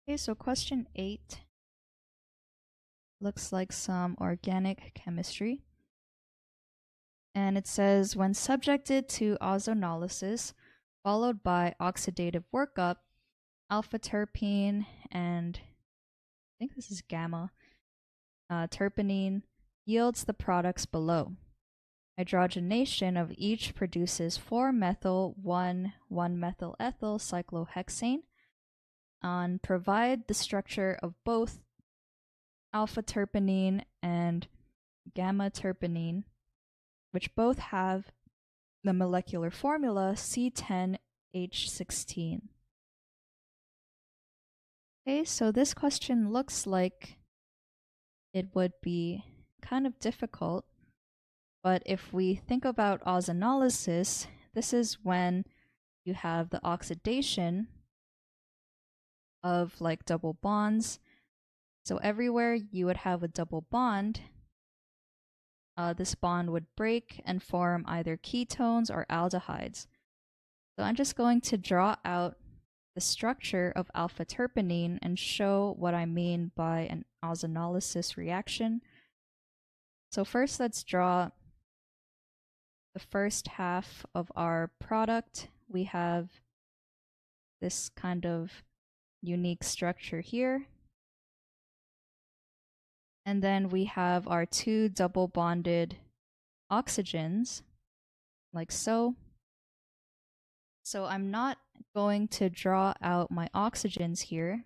Okay, so question 8 looks like some organic chemistry. And it says, when subjected to ozonolysis, followed by oxidative workup, α-terpinene and I think this is γ-terpinene yields the products below. Hydrogenation of each produces 4-methyl 1,1-methylethyl cyclohexane and provide the structure of both α-terpinene and γ-terpinene, which both have the molecular formula C10H16. Okay, so this question looks like it would be kind of difficult, but if we think about ozonolysis, this is when you have the oxidation of like double bonds. So everywhere you would have a double bond, this bond would break and form either ketones or aldehydes. So I'm just going to draw out the structure of α-terpinene and show what I mean by an ozonolysis reaction. So first let's draw the first half of our product. We have this kind of unique structure here. And then we have our two double bonded oxygens, like so. So I'm not going to draw out my oxygens here.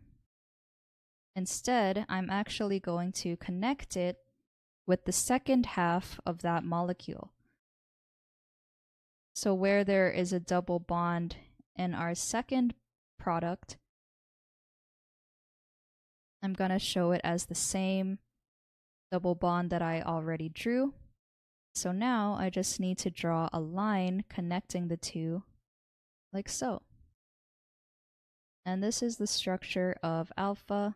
Instead, I'm actually going to connect it with the second half of that molecule. So where there is a double bond in our second product, I'm going to show it as the same double bond that I already drew. So now I just need to draw a line connecting the two, like so. And this is the structure of α-terpinene.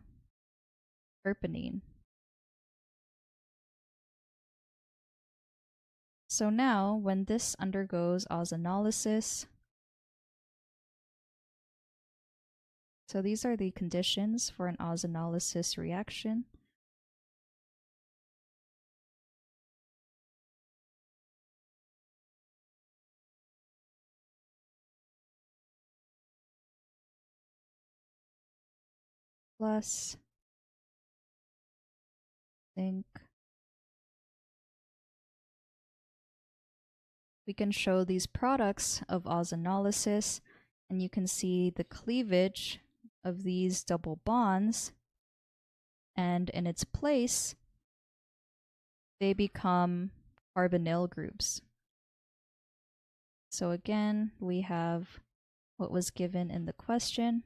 So now, when this undergoes ozonolysis, so these are the conditions for an ozonolysis reaction. Plus zinc. We can show these products of ozonolysis, and you can see the cleavage of these double bonds, and in its place, they become carbonyl groups. So again, we have what was given in the question,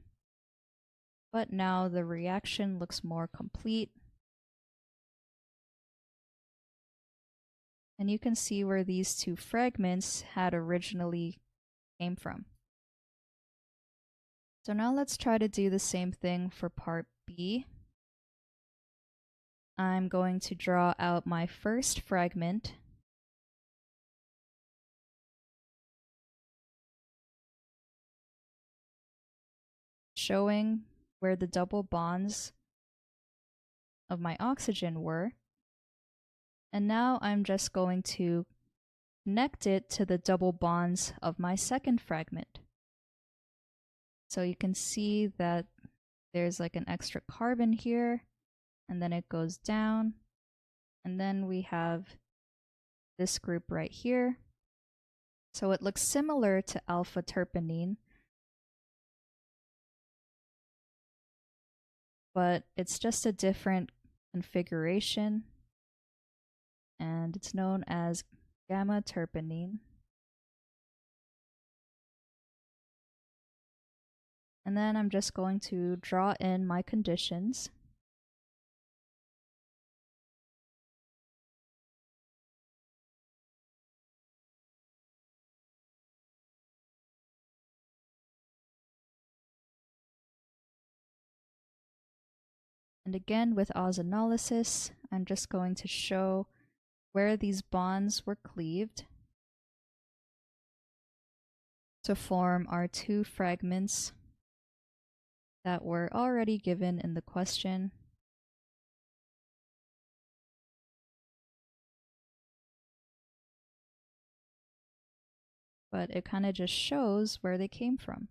but now the reaction looks more complete. And you can see where these two fragments had originally came from. So now let's try to do the same thing for part B. I'm going to draw out my first fragment. Showing where the double bonds of my oxygen were. And now I'm just going to connect it to the double bonds of my second fragment. So you can see that there's like an extra carbon here, and then it goes down, and then we have this group right here. So it looks similar to α-terpinene, but it's just a different configuration, and it's known as γ-terpinene. And then I'm just going to draw in my conditions. And again, with ozonolysis, I'm just going to show where these bonds were cleaved to form our two fragments that were already given in the question. But it kind of just shows where they came from.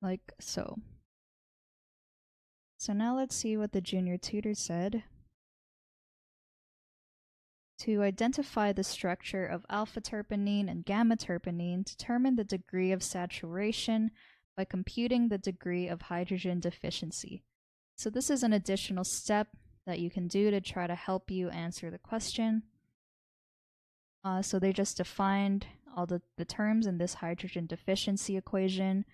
Like so. So now let's see what the junior tutor said. To identify the structure of alpha-terpinene and gamma-terpinene, determine the degree of saturation by computing the degree of hydrogen deficiency. So this is an additional step that you can do to try to help you answer the question. So they just defined all the terms in this hydrogen deficiency equation.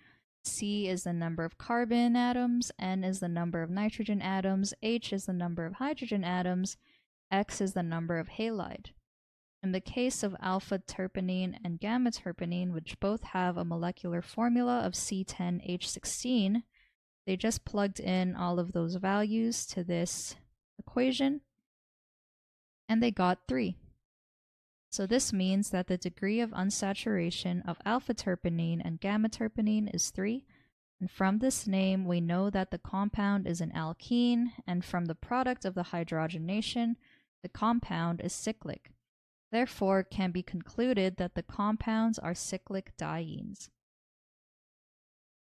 C is the number of carbon atoms, N is the number of nitrogen atoms, H is the number of hydrogen atoms, X is the number of halide. In the case of alpha-terpinene and gamma-terpinene, which both have a molecular formula of C10H16, they just plugged in all of those values to this equation, and they got 3. So this means that the degree of unsaturation of alpha-terpinene and gamma-terpinene is 3, and from this name we know that the compound is an alkene, and from the product of the hydrogenation, the compound is cyclic. Therefore, it can be concluded that the compounds are cyclic dienes.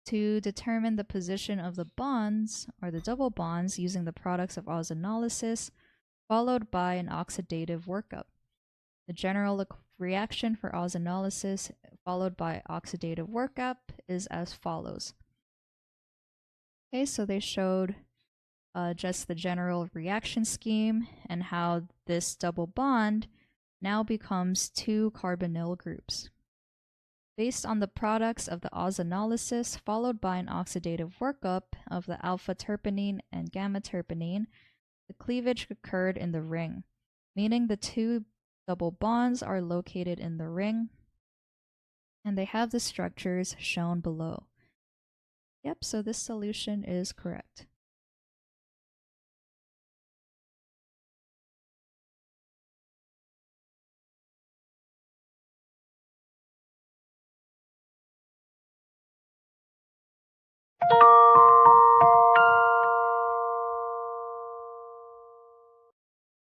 To determine the position of the bonds, or the double bonds, using the products of ozonolysis, followed by an oxidative workup. The general reaction for ozonolysis followed by oxidative workup is as follows. Okay, so they showed just the general reaction scheme and how this double bond now becomes 2 carbonyl groups. Based on the products of the ozonolysis followed by an oxidative workup of the alpha-terpinene and gamma-terpinene, the cleavage occurred in the ring, meaning the 2 double bonds are located in the ring, and they have the structures shown below. Yep, so this solution is correct.